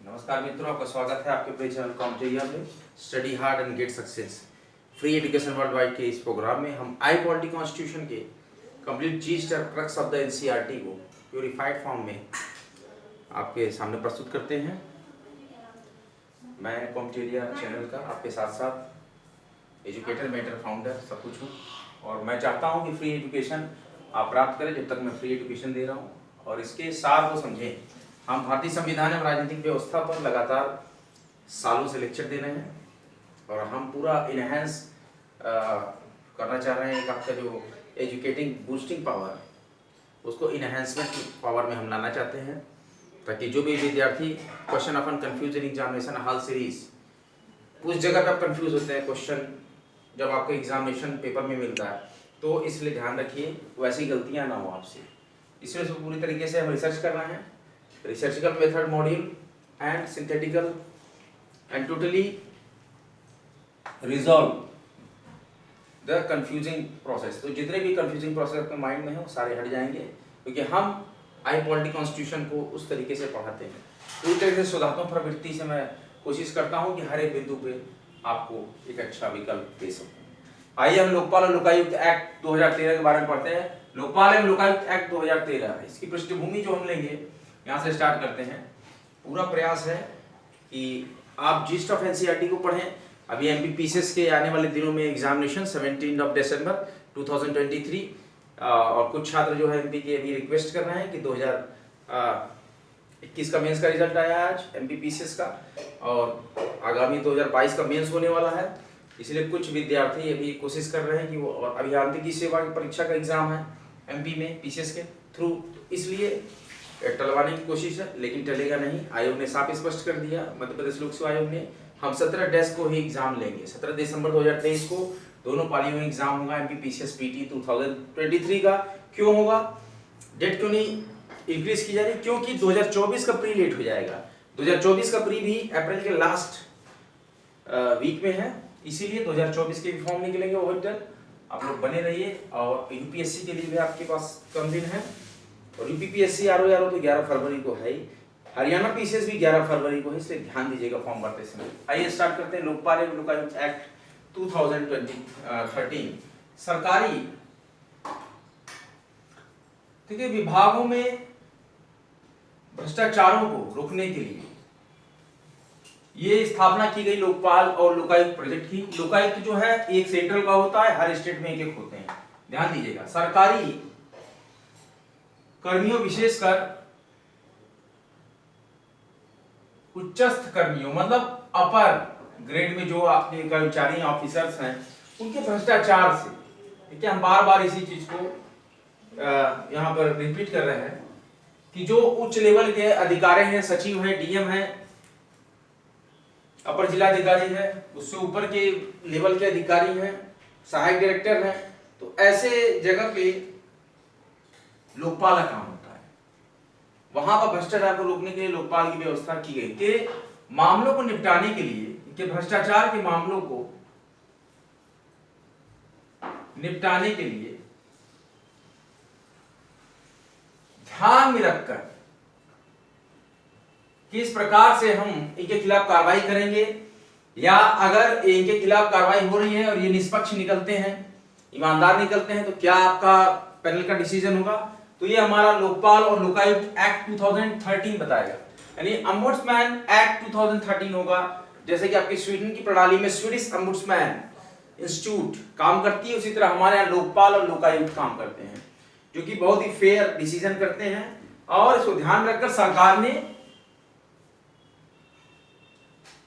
नमस्कार मित्रों, आपका स्वागत है आपके प्रिय चैनल कॉम्पिटेटिव में study hard and get success free education world wide के इस प्रोग्राम में हम आई पॉलिटी कॉन्स्टिट्यूशन के कंप्लीट जीस्ट और क्रक्स ऑफ द एनसीईआरटी को प्यूरिफाइड फॉर्म में आपके सामने प्रस्तुत करते हैं। मैं कॉम्पिटेटिव चैनल का आपके साथ साथ एजुकेटर मेंटर फाउंडर सब कुछ हूँ और मैं चाहता हूँ कि फ्री एजुकेशन आप प्राप्त करें जब तक मैं फ्री एजुकेशन दे रहा हूँ और इसके सार को समझें। हम भारतीय संविधान एवं राजनीतिक व्यवस्था पर लगातार सालों से लेक्चर दे रहे हैं और हम पूरा इनहेंस करना चाह रहे हैं। एक आपका जो एजुकेटिंग बूस्टिंग पावर उसको इनहेंसमेंट पावर में हम लाना चाहते हैं ताकि जो भी विद्यार्थी question of confusion examination hall series उस जगह पे आप कंफ्यूज होते हैं क्वेश्चन जब आपको एग्जामिनेशन पेपर में मिलता है, तो इसलिए ध्यान रखिए वैसी गलतियाँ ना हो आपसे। इसलिए पूरी तरीके से हम रिसर्च कर रहे हैं, रिसर्चिकल method module and synthetical and totally resolve the confusing process. तो जितने भी कंफ्यूजिंग प्रोसेस आपके माइंड में है वो सारे हट जाएंगे क्योंकि हम आई पॉलिटी कॉन्स्टिट्यूशन को उस तरीके से पढ़ाते हैं। पूरी तरीके से शुद्धात्मक प्रवृत्ति से मैं कोशिश करता हूं कि हर एक बिंदु पे आपको एक अच्छा विकल्प दे सकूं। आइए हम लोकपाल और लोकायुक्त एक्ट 2013 के बारे में पढ़ते हैं। लोकपाल एवं लोकायुक्त एक्ट 2013 इसकी पृष्ठभूमि जो हम लेंगे यहाँ से स्टार्ट करते हैं। पूरा प्रयास है कि आप जीस्ट ऑफ एनसीईआरटी को पढ़ें। अभी एमपीपीसीएस के आने वाले दिनों में एग्जामिनेशन 17 दिसंबर 2023 और कुछ छात्र जो है एमपी के अभी रिक्वेस्ट कर रहे हैं कि 2021 का मेंस का रिजल्ट आया है आज एमपीपीसीएस का और आगामी 2022 का मेंस होने वाला है। इसलिए कुछ विद्यार्थी अभी कोशिश कर रहे हैं कि वो अभियांत्रिकी सेवा की परीक्षा का एग्जाम है एमपी में पीसीएस के थ्रू, इसलिए टलवाने की कोशिश है लेकिन टलेगा नहीं। आयोग ने साफ स्पष्ट कर दिया, मध्य प्रदेश लोक सेवा आयोग ने, हम 17 डेज को ही एग्जाम लेंगे। 17 दिसंबर 2023 को दोनों पालियों में एग्जाम होगा एमपीपीसीएस पीटी 2023 का। क्यों होगा, डेट क्यों नहीं इंक्रीज की जा रही? क्योंकि 2024 का प्री लेट हो जाएगा। 2024 का प्री भी अप्रैल के लास्ट वीक में है, इसीलिए 2024 के भी फॉर्म निकलेंगे। ओरिजिनल आप लोग बने रहिए और यूपीएससी के लिए भी आपके पास कम दिन है और यूपीपीएससी आरओ तो 11 फरवरी को है ही, हरियाणा पीसीएस भी 11 फरवरी को है, इसलिए ध्यान दीजिएगा फॉर्म भरते समय। आइए स्टार्ट करते हैं। लोकपाल एवं लोकायुक्त एक्ट 2013 सरकारी ठीक है विभागों में भ्रष्टाचारों को रोकने के लिए ये स्थापना की गई लोकपाल और लोकायुक्त प्रोजेक्ट की। लोकायुक्त जो है एक सेंट्रल का होता है, हर स्टेट में एक एक होते हैं। ध्यान दीजिएगा, सरकारी कर्मियों विशेषकर उच्चस्थ कर्मियों मतलब अपर ग्रेड में जो आपके कर्मचारी ऑफिसर्स हैं उनके भ्रष्टाचार से, ठीक है, हम बार बार इसी चीज को यहाँ पर रिपीट कर रहे हैं कि जो उच्च लेवल के अधिकारी हैं, सचिव हैं, डीएम हैं, अपर जिलाधिकारी है, उससे ऊपर के लेवल के अधिकारी हैं, सहायक डायरेक्टर हैं, तो ऐसे जगह पे लोकपाल का काम होता है। वहां पर भ्रष्टाचार को रोकने के लिए लोकपाल की व्यवस्था की गई कि मामलों को निपटाने के लिए, कि भ्रष्टाचार के मामलों को निपटाने के लिए ध्यान में रखकर किस प्रकार से हम इनके खिलाफ कार्रवाई करेंगे, या अगर इनके खिलाफ कार्रवाई हो रही है और ये निष्पक्ष निकलते हैं, ईमानदार निकलते हैं, तो क्या आपका पैनल का डिसीजन होगा। तो ये हमारा लोकपाल और लोकायुक्त एक्ट 2013 बताएगा, यानी अम्बुड्समैन एक्ट 2013 होगा। जैसे कि आपकी स्वीडन की प्रणाली में स्वीडिश अम्बुड्समैन इंस्टीट्यूट काम करती है, उसी तरह हमारे यहाँ लोकपाल और लोकायुक्त काम करते हैं, जो कि बहुत ही फेयर डिसीजन करते हैं। और इसको ध्यान रखकर सरकार ने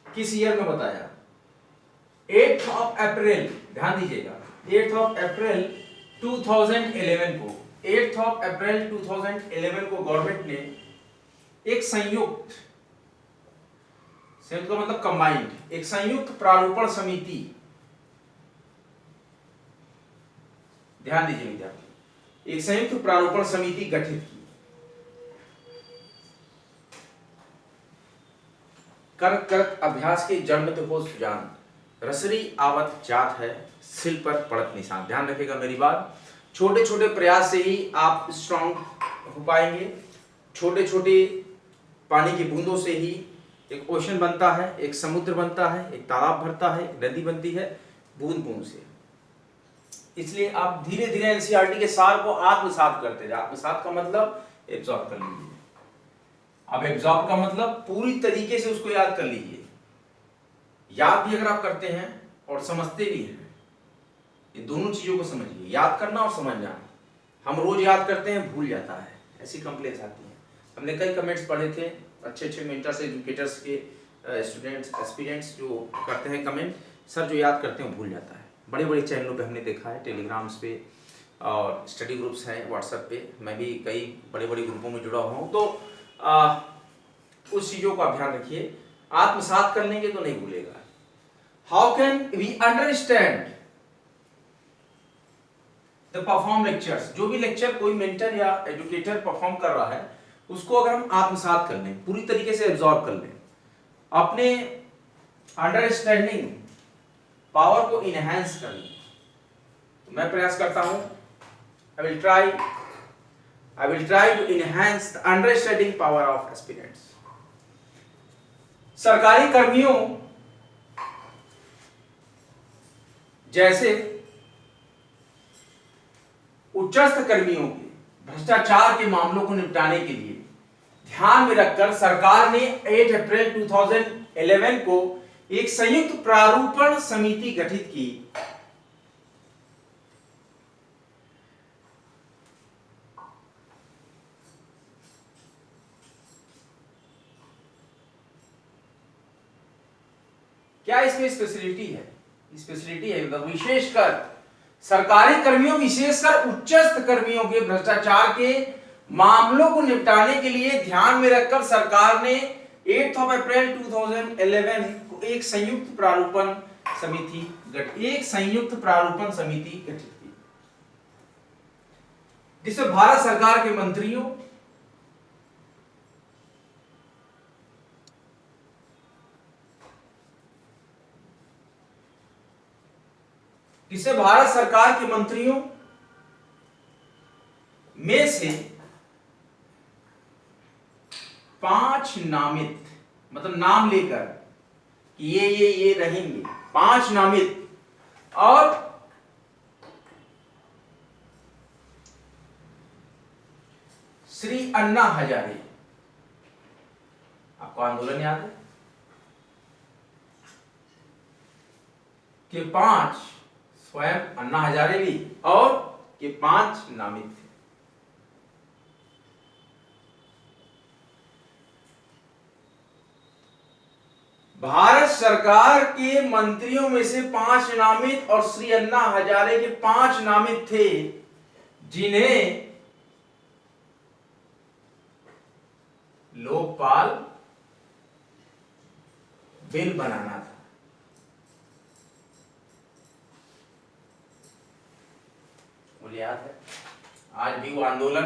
किस ईयर में बताया, 8 अप्रैल, ध्यान दीजिएगा, 8 अप्रैल 2011 को, 8 अप्रैल 2011 को गवर्नमेंट ने एक संयुक्त का मतलब कंबाइंड, एक संयुक्त प्रारूपण समिति, ध्यान दीजिए विद्यार्थी, एक संयुक्त प्रारूपण समिति गठित की। करत करत अभ्यास के जन्मत हो सुजान, रसरी आवत जात है सिल पर पड़त निशान। ध्यान रखिएगा मेरी बात, छोटे छोटे प्रयास से ही आप स्ट्रांग हो पाएंगे, छोटे छोटे पानी की बूंदों से ही एक ओशन बनता है, एक समुद्र बनता है, एक तालाब भरता है, एक नदी बनती है बूंद बूंद से। इसलिए आप धीरे धीरे एनसीईआरटी के सार को आत्मसात करते जाए। आत्मसात का मतलब एब्जॉर्ब कर लीजिए। अब एब्जॉर्ब का मतलब पूरी तरीके से उसको याद कर लीजिए। याद भी अगर आप करते हैं और समझते भी हैं, ये दोनों चीजों को समझिए, याद करना और समझना। हम रोज याद करते हैं, भूल जाता है, ऐसी कंप्लेंट्स आती हैं। हमने कई कमेंट्स पढ़े थे, अच्छे अच्छे मेंटर्स, एजुकेटर्स के स्टूडेंट्स, एस्पिरेंट्स जो करते हैं कमेंट, सर जो याद करते हैं भूल जाता है। बड़े बड़े चैनलों पे हमने देखा है, टेलीग्राम्स पे और स्टडी ग्रुप्स हैं व्हाट्सएप पे, मैं भी कई बड़े बड़े ग्रुपों में जुड़ा हुआ हूँ। तो उस चीज़ों का ध्यान रखिए, आत्मसात कर लेंगे तो नहीं भूलेगा। How can we understand the perform lectures? जो भी लेक्चर कोई मेंटर या एजुकेटर परफॉर्म कर रहा है, उसको अगर हम आत्मसात कर लें, पूरी तरीके से एब्जॉर्ब कर लें, अपने अंडरस्टैंडिंग पावर को इनहेंस कर लें, तो मैं प्रयास करता हूं, I will try to enhance the understanding power of aspirants. सरकारी कर्मियों जैसे उच्चस्थ कर्मियों के भ्रष्टाचार के मामलों को निपटाने के लिए ध्यान में रखकर सरकार ने 8 अप्रैल 2011 को एक संयुक्त प्रारूपण समिति गठित की। क्या इसमें स्पेशलिटी है? स्पेशलिटी है विशेषकर सरकारी कर्मियों, विशेषकर उच्चस्थ कर्मियों के भ्रष्टाचार के मामलों को निपटाने के लिए ध्यान में रखकर सरकार ने 8 अप्रैल 2011 को एक संयुक्त प्रारूपण समिति गठित की, जिसमें भारत सरकार के मंत्रियों, में से 5 नामित, मतलब नाम लेकर कि ये रहेंगे, 5 नामित, और श्री अन्ना हजारे। आपको आंदोलन याद है कि 5 स्वयं अन्ना हजारे भी और के 5 नामित थे। भारत सरकार के मंत्रियों में से 5 नामित और श्री अन्ना हजारे के 5 नामित थे, जिन्हें लोकपाल बिल बनाना था। मुझे याद है आज भी वो आंदोलन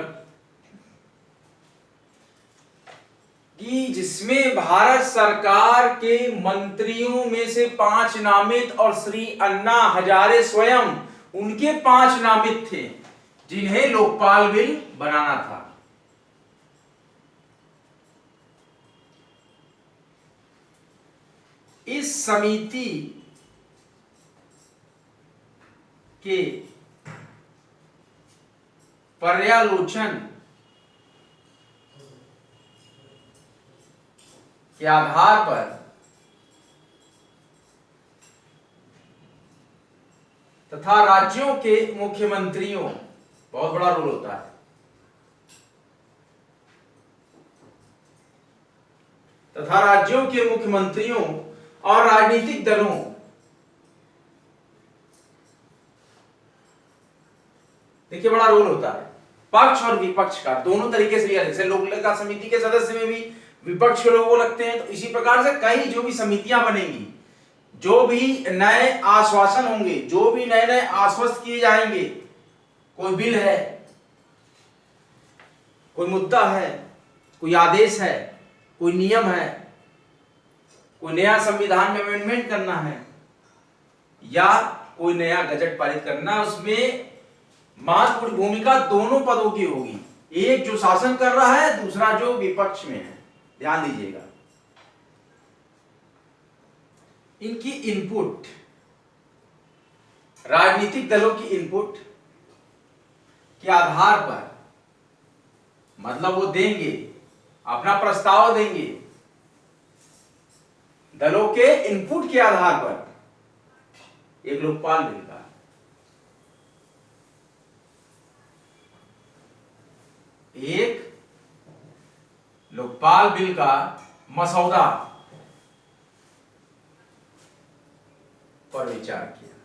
कि जिसमें भारत सरकार के मंत्रियों में से 5 नामित और श्री अन्ना हजारे स्वयं, उनके 5 नामित थे, जिन्हें लोकपाल बिल बनाना था। इस समिति के पर्यालोचन के आधार पर तथा राज्यों के मुख्यमंत्रियों, बहुत बड़ा रोल होता है, तथा राज्यों के मुख्यमंत्रियों और राजनीतिक दलों देखिए बड़ा रोल होता है, पक्ष और विपक्ष का दोनों तरीके से लिया। जैसे लोक लेखा समिति के सदस्य में भी विपक्ष के लोग लगते हैं, तो इसी प्रकार से कई जो भी समितियां बनेंगी, जो भी नए आश्वासन होंगे, जो भी नए नए आश्वस्त किए जाएंगे, कोई बिल है, कोई मुद्दा है, कोई आदेश है, कोई नियम है, कोई नया संविधान में अमेंडमेंट करना है, या कोई नया गजट पारित करना, उसमें महत्वपूर्ण भूमिका दोनों पदों की होगी, एक जो शासन कर रहा है, दूसरा जो विपक्ष में है। ध्यान दीजिएगा, इनकी इनपुट, राजनीतिक दलों की इनपुट के आधार पर, मतलब वो देंगे अपना प्रस्ताव देंगे, दलों के इनपुट के आधार पर एक लोकपाल बिल का मसौदा पर विचार किया,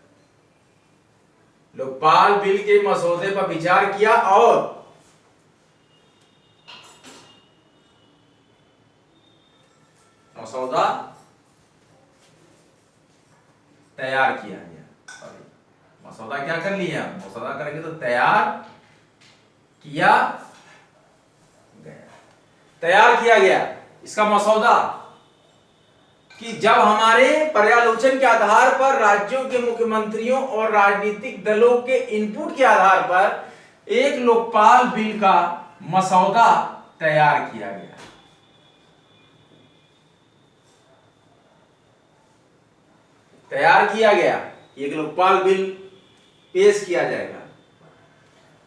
लोकपाल बिल के मसौदे पर विचार किया और मसौदा तैयार किया गया। मसौदा क्या कर लिया, मसौदा करेंगे तो तैयार किया गया इसका मसौदा, कि जब हमारे पर्यालोचन के आधार पर राज्यों के मुख्यमंत्रियों और राजनीतिक दलों के इनपुट के आधार पर एक लोकपाल बिल का मसौदा तैयार किया गया। एक लोकपाल बिल पेश किया जाएगा।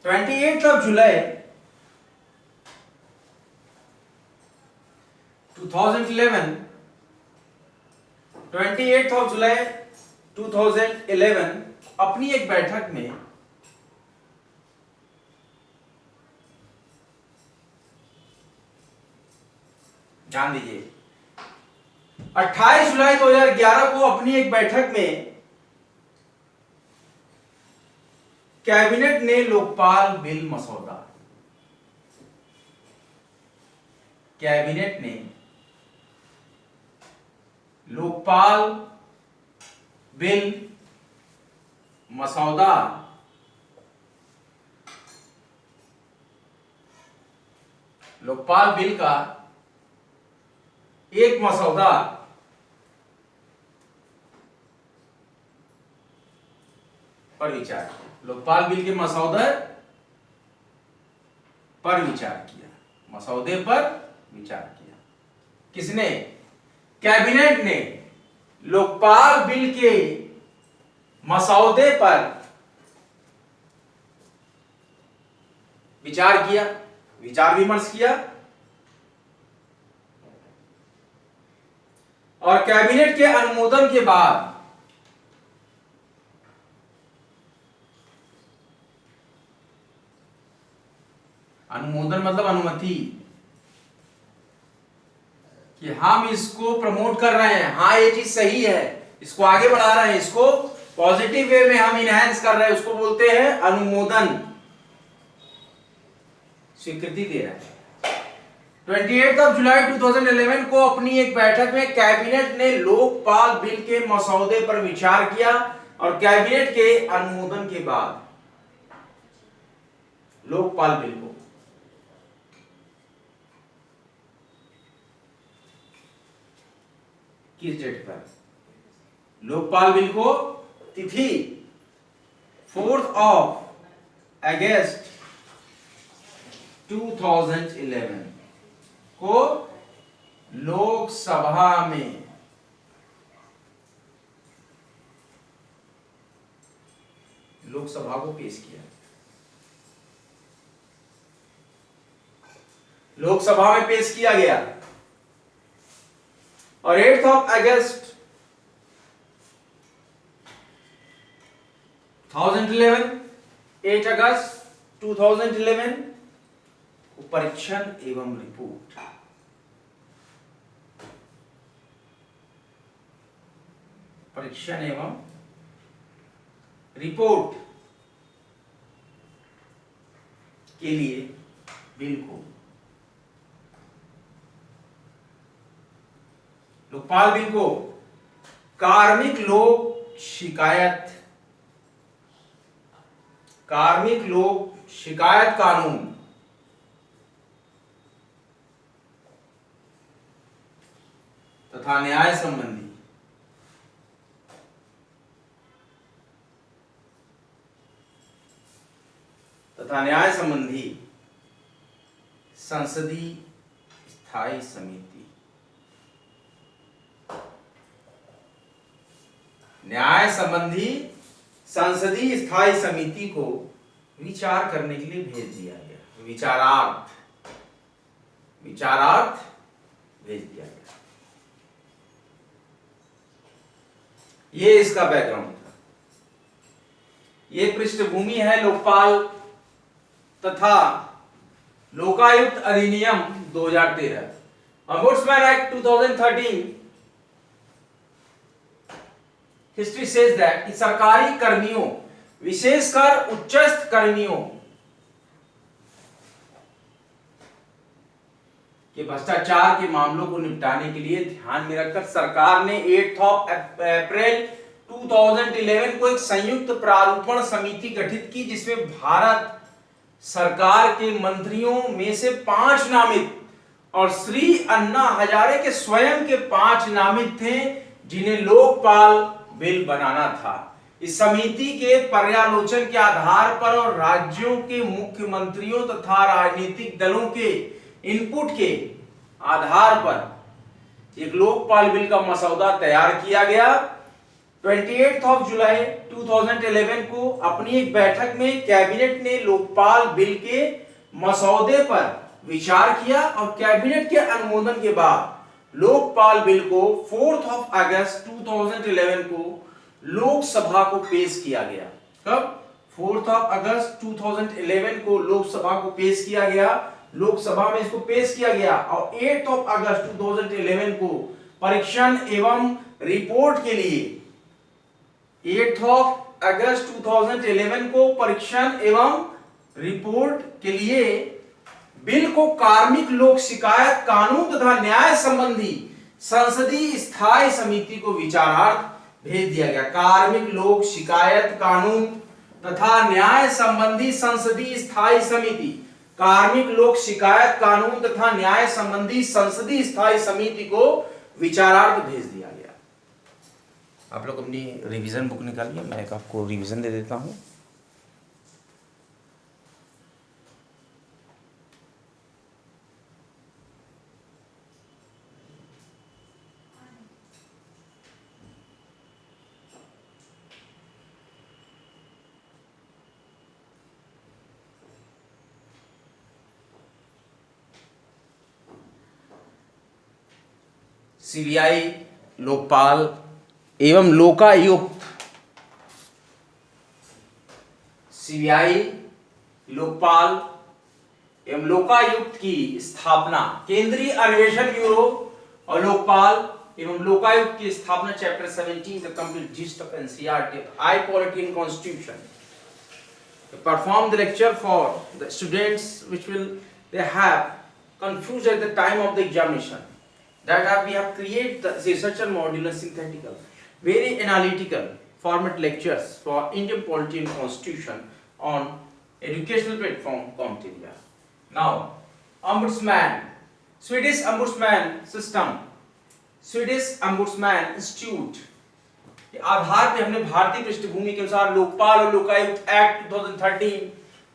28 जुलाई 2011 28 जुलाई 2011 अपनी एक बैठक में ध्यान दीजिए, 28 जुलाई 2011 को अपनी एक बैठक में कैबिनेट ने लोकपाल बिल मसौदा, कैबिनेट ने लोकपाल बिल मसौदा लोकपाल बिल का एक मसौदा पर विचार किया, लोकपाल बिल के मसौदे पर विचार किया, मसौदे पर विचार किया। किसने? कैबिनेट ने लोकपाल बिल के मसौदे पर विचार किया, विचार विमर्श किया और कैबिनेट के अनुमोदन के बाद अनुमोदन मतलब अनुमति, कि हम इसको प्रमोट कर रहे हैं, हाँ ये चीज सही है, इसको आगे बढ़ा रहे हैं, इसको पॉजिटिव वे में हम इनहैंस कर रहे हैं, उसको बोलते हैं अनुमोदन, स्वीकृति दे रहे हैं। 28 जुलाई 2011 को अपनी एक बैठक में कैबिनेट ने लोकपाल बिल के मसौदे पर विचार किया और कैबिनेट के अनुमोदन के बाद लोकपाल बिल को किस डेट पर, लोकपाल बिल को तिथि 4 अगस्त 2011 को लोकसभा में लोकसभा को पेश किया, लोकसभा में पेश किया गया और 8 अगस्त 2011 परीक्षण एवं रिपोर्ट, परीक्षण एवं रिपोर्ट के लिए बिल को, लोकपाल बिल को कार्मिक लोक शिकायत कानून तथा न्याय संबंधी संसदीय स्थायी समिति न्याय संबंधी संसदीय स्थायी समिति को विचार करने के लिए भेज दिया गया। विचारार्थ भेज दिया गया। ये इसका बैकग्राउंड था। ये पृष्ठभूमि है लोकपाल तथा लोकायुक्त अधिनियम 2013, Ombudsman Act 2013। History says that कि सरकारी कर्मियों, विशेषकर उच्चस्थ कर्मियों के भ्रष्टाचार के मामलों को निपटाने के लिए ध्यान में रखकर सरकार ने 8 अप्रैल 2011 को एक संयुक्त प्रारूपण समिति गठित की, जिसमें भारत सरकार के मंत्रियों में से 5 नामित और श्री अन्ना हजारे के स्वयं के 5 नामित थे, जिन्हें लोकपाल बिल बनाना था। इस समिति के पर्यालोचन के आधार पर और राज्यों के मुख्यमंत्रियों तथा राजनीतिक दलों के इनपुट के आधार पर एक लोकपाल बिल का मसौदा तैयार किया गया। 28 जुलाई 2011 को अपनी एक बैठक में कैबिनेट ने लोकपाल बिल के मसौदे पर विचार किया और कैबिनेट के अनुमोदन के बाद लोकपाल बिल को 4 अगस्त 2011 को लोकसभा को पेश किया गया। कब? 4 अगस्त 2011 को लोकसभा को पेश किया गया। लोकसभा में इसको पेश किया गया और 8 अगस्त 2011 को परीक्षण एवं रिपोर्ट के लिए 8 अगस्त 2011 को परीक्षण एवं रिपोर्ट के लिए बिल को कार्मिक लोक शिकायत कानून तथा न्याय संबंधी संसदीय स्थायी समिति को विचारार्थ भेज दिया गया। कार्मिक लोक शिकायत कानून तथा न्याय संबंधी संसदीय स्थायी समिति, कार्मिक लोक शिकायत कानून तथा न्याय संबंधी संसदीय स्थायी समिति को विचारार्थ भेज दिया गया। आप लोग अपनी रिवीजन बुक निकालिए, मैं एक आपको रिवीजन दे देता हूं। सीबीआई, लोकपाल एवं लोकायुक्त, सीबीआई, लोकपाल एवं लोकायुक्त की स्थापना, केंद्रीय अन्वेषण ब्यूरो और लोकपाल एवं लोकायुक्त की स्थापना, chapter 17 the complete gist of NCERT, I polity in constitution, perform the lecture for the students which will they have confused at the time of the examination. That we have created the researcher module and synthetical, very analytical format lectures for Indian polity and constitution on educational platform Compedia. Now, Ombudsman, Swedish Ombudsman system, Swedish Ombudsman Institute के आधार पे हमने भारतीय पृष्ठभूमि के अनुसार लोकपाल और Lokayukta act 2013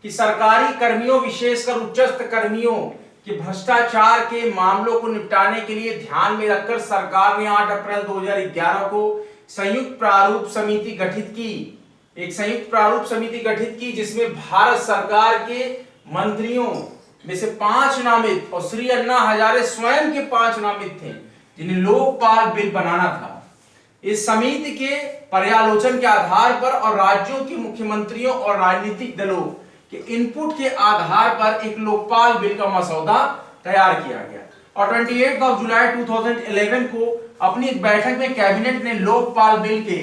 की सरकारी कर्मियों, विशेषकर उच्चस्थ कर्मियों कि भ्रष्टाचार के मामलों को निपटाने के लिए ध्यान में रखकर सरकार ने 8 अप्रैल 2011 को संयुक्त प्रारूप समिति गठित की। एक संयुक्त प्रारूप समिति गठित की जिसमें भारत सरकार के मंत्रियों में से 5 नामित और श्री अन्ना हजारे स्वयं के 5 नामित थे, जिन्हें लोकपाल बिल बनाना था। इस समिति के पर्यालोचन के आधार पर और राज्यों के मुख्यमंत्रियों और राजनीतिक दलों कि इनपुट के आधार पर एक लोकपाल बिल का मसौदा तैयार किया गया और 28 जुलाई 2011 को अपनी एक बैठक में कैबिनेट ने लोकपाल बिल के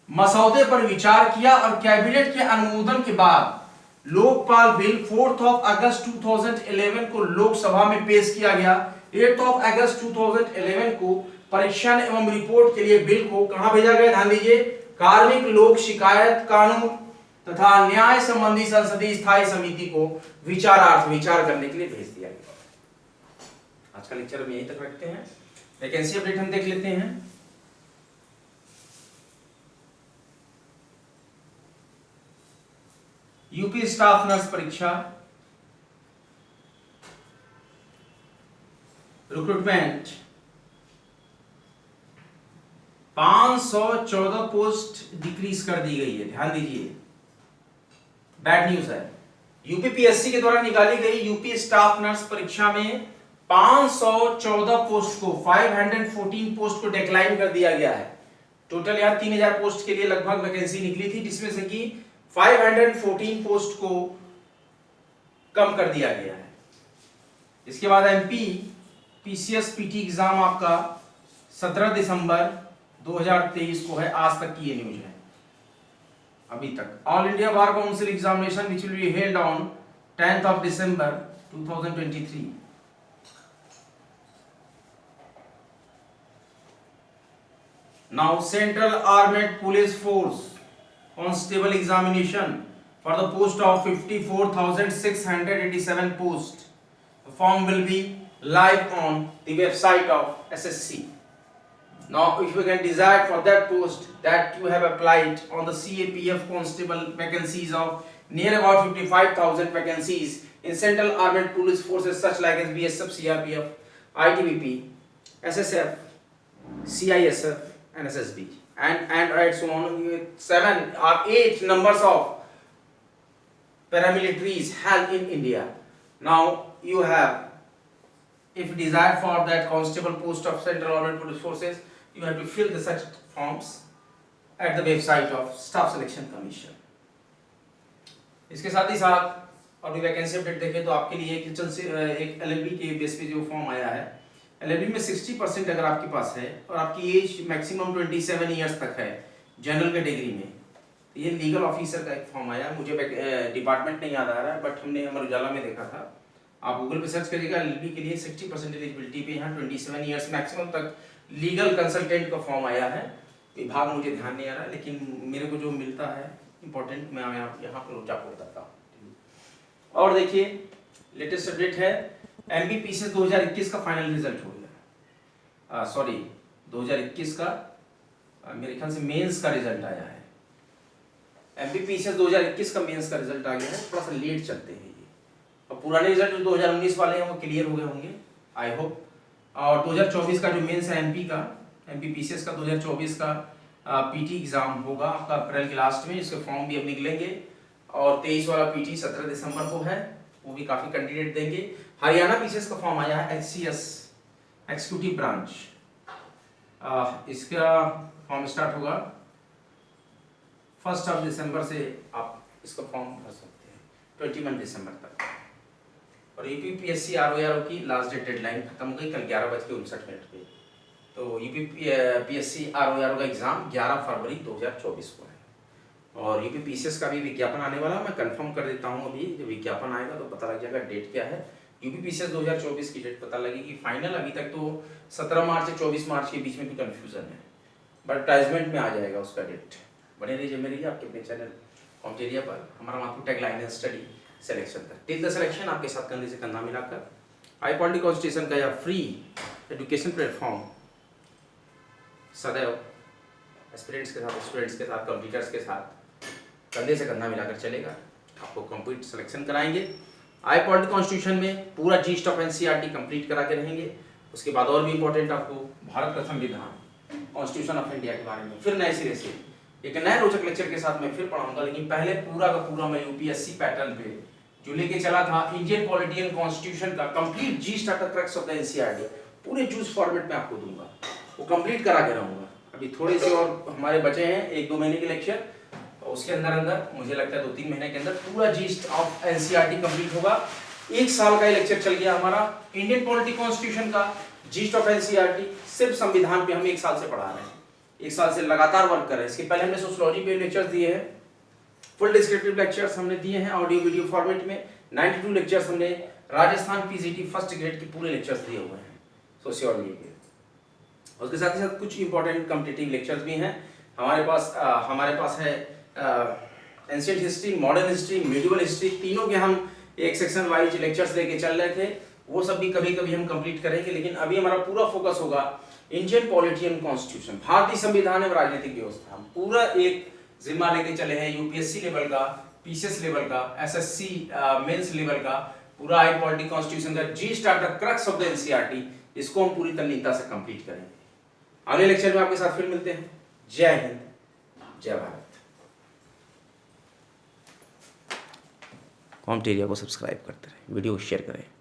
मसौदे पर विचार किया और कैबिनेट के अनुमोदन के बाद लोकपाल बिल 4 अगस्त 2011 को लोकसभा में पेश किया गया। 8 अगस्त 2011 को परीक्षण एवं रिपोर्ट के लिए बिल को कहां भेजा गया? ध्यान दीजिए, कार्मिक लोक शिकायत कानून तथा न्याय संबंधी संसदीय स्थायी समिति को विचार करने के लिए भेज दिया गया। आज का लेक्चर हम यहीं तक रखते हैं। वैकेंसी अपडेट हम देख लेते हैं। यूपी स्टाफ नर्स परीक्षा रिक्रूटमेंट 514 पोस्ट डिक्रीज कर दी गई है, ध्यान दीजिए, बैड न्यूज है। यूपीपीएससी के द्वारा निकाली गई यूपी स्टाफ नर्स परीक्षा में 514 पोस्ट को 514 पोस्ट को डिक्लाइन कर दिया गया है। टोटल यहाँ 3000 पोस्ट के लिए लगभग वैकेंसी निकली थी, जिसमें से कि 514 पोस्ट को कम कर दिया गया है। इसके बाद एमपी पीसीएस पीटी एग्जाम आपका 17 दिसंबर 2023 को है, आज तक की ये न्यूज है अभी तक। All India bar council examination which will be held on 10th of December 2023। Now Central Armed Police Force Constable examination for the post of 54,687 posts. The form will be live on the website of SSC. Now, if you can decide for that post that you have applied on the CAPF constable vacancies of near about 55,000 vacancies in Central Armed Police Forces such like as BSF, CRPF, ITBP, SSF, CISF, and SSB, and right so on with 7 or 8 numbers of paramilitaries held in India. Now you have, if desired for that constable post of Central Armed Police Forces, you have to fill the such forms at the website of Staff Selection Commission. इसके साथ ही साथ अभी vacancy update देखें तो आपके लिए एक LLB के बेस पे जो फॉर्म आया है, LLB में 60% अगर आपके पास है और आपकी एज मैक्सिमम 27 ईयर्स तक है जनरल कैटेगरी में, तो ये लीगल ऑफिसर का एक फॉर्म आया। मुझे डिपार्टमेंट नहीं याद आ रहा है, बट हमने अमर उजाला में देखा था। आप गूगल पे सर्च करिएगा, LLB के लिए 60% एलिजिबिलिटी पे यहाँ 27 ईयर्स मैक्सिमम तक लीगल कंसल्टेंट का फॉर्म आया है। विभाग मुझे ध्यान नहीं आ रहा, लेकिन मेरे को जो मिलता है इंपॉर्टेंट मैं यहाँ पर आपको बताता हूँ। और देखिए लेटेस्ट अपडेट है, एमपीपीसीएस 2021 का फाइनल रिजल्ट हो गया। सॉरी 2021 का मेरे ख्याल से मेंस का रिजल्ट आया है। एमपीपीसीएस 2021 का मेंस का रिजल्ट आ गया है, थोड़ा सा लेट चलते हैं ये, और पुराने रिजल्ट जो 2019 वाले हैं वो क्लियर हो गए होंगे आई होप। और 2024 का जो मेंस है एमपी का, एमपीपीसीएस का 2024 का पीटी एग्जाम होगा आपका अप्रैल के लास्ट में, इसके फॉर्म भी अब निकलेंगे। और 23 वाला पीटी 17 दिसंबर को है, वो भी काफी कैंडिडेट देंगे। हरियाणा पीसीएस का फॉर्म आया है एचसीएस एक्सिक्यूटिव ब्रांच, इसका फॉर्म स्टार्ट होगा 1 दिसंबर से, आप इसका फॉर्म भर सकते हैं 21 दिसंबर तक। और यूपीपीएससी आरओआर की लास्ट डेडलाइन खत्म हो गई कल 11:59 पे। तो यूपीपीएससी आरओआर का एग्जाम 11 फरवरी 2024 को है। और यूपीपीसीएस का भी विज्ञापन आने वाला, मैं कंफर्म कर देता हूँ अभी, जब विज्ञापन आएगा तो पता लग जाएगा डेट क्या है। यूपीपीसीएस 2024 की डेट पता लगेगी फाइनल। अभी तक तो 17 मार्च से 24 मार्च के बीच में भी कंफ्यूजन है, बट एडवर्टाइजमेंट में आ जाएगा उसका डेट। बने रहिए मेरे लिए आपके अपने चैनल कॉम्टेरिया पर। हमारा मात्र टैगलाइन है स्टडी सिलेक्शन तक, टिल द सिलेक्शन, आपके साथ कंधे से कंधा मिलाकर। हाई क्वालिटी कॉन्स्टिट्यूशन का यह फ्री एजुकेशन प्लेटफॉर्म सदैव एस्पिरेंट्स के साथ, स्टूडेंट्स के साथ, कंप्यूटर्स के साथ कंधे से कंधा मिलाकर चलेगा। आपको कंप्लीट सिलेक्शन कराएंगे। हाई क्वालिटी कॉन्स्टिट्यूशन में पूरा जीस्ट ऑफ एनसीईआरटी कंप्लीट करा के रहेंगे। उसके बाद और भी इंपॉर्टेंट आपको भारत का संविधान, कॉन्स्टिट्यूशन ऑफ इंडिया के बारे में फिर नए सिरे से एक नए रोचक लेक्चर के साथ मैं फिर पढ़ाऊंगा। लेकिन पहले पूरा का पूरा मैं यूपीएससी पैटर्न पे जो लेके चला था इंडियन पॉलिटी एंड कॉन्स्टिट्यूशन का complete yeast of the crux of the NCERT पूरे जूस फॉर्मेट में आपको दूंगा, वो कंप्लीट करा के रहूंगा। अभी थोड़े से और हमारे बचे हैं 1-2 महीने के लेक्चर, उसके अंदर मुझे लगता है 2-3 महीने के अंदर पूरा जीस्ट ऑफ एनसीईआरटी कंप्लीट होगा। 1 साल का ये लेक्चर चल गया हमारा इंडियन पॉलिटी कॉन्स्टिट्यूशन का जीस्ट ऑफ एनसीईआरटी, सिर्फ संविधान पे हम 1 साल से पढ़ा रहे हैं, 1 साल से लगातार वर्क कर रहे हैं। इसके पहले हमने सोशियोलॉजी पे लेक्चर्स दिए हैं, फुल डिस्क्रिप्टिव लेक्चर्स हमने दिए हैं ऑडियो वीडियो फॉर्मेट में। 92 लेक्चर्स हमने राजस्थान पीजीटी फर्स्ट ग्रेड के पूरे लेक्चर्स दिए हुए हैं सोशियोलॉजी के। उसके साथ ही साथ कुछ इंपॉर्टेंट कॉम्पिटिटिव लेक्चर्स भी हैं हमारे पास है ancient history, modern history, medieval history, तीनों के हम एक सेक्शन वाइज लेक्चर्स लेके चल रहे थे। वो सब भी कभी कभी हम कंप्लीट करेंगे, लेकिन अभी हमारा पूरा फोकस होगा इंडियन पॉलिटी एंड कॉन्स्टिट्यूशन, भारतीय संविधान एवं राजनीतिक व्यवस्था। हम पूरा एक जिम्मा लेके चले हैं यूपीएससी लेवल का, पीसीएस लेवल का, एसएससी मेंस लेवल का, पूरा हाई पॉलिटी कॉन्स्टिट्यूशन का जी start the crux of the NCERT, इसको हम पूरी तल्लीनता से कंप्लीट करेंगे। अगले लेक्चर में आपके साथ फिर मिलते हैं। जय हिंद, जय भारत। कमेंट एरिया को सब्सक्राइब करते रहें, वीडियो को शेयर करें।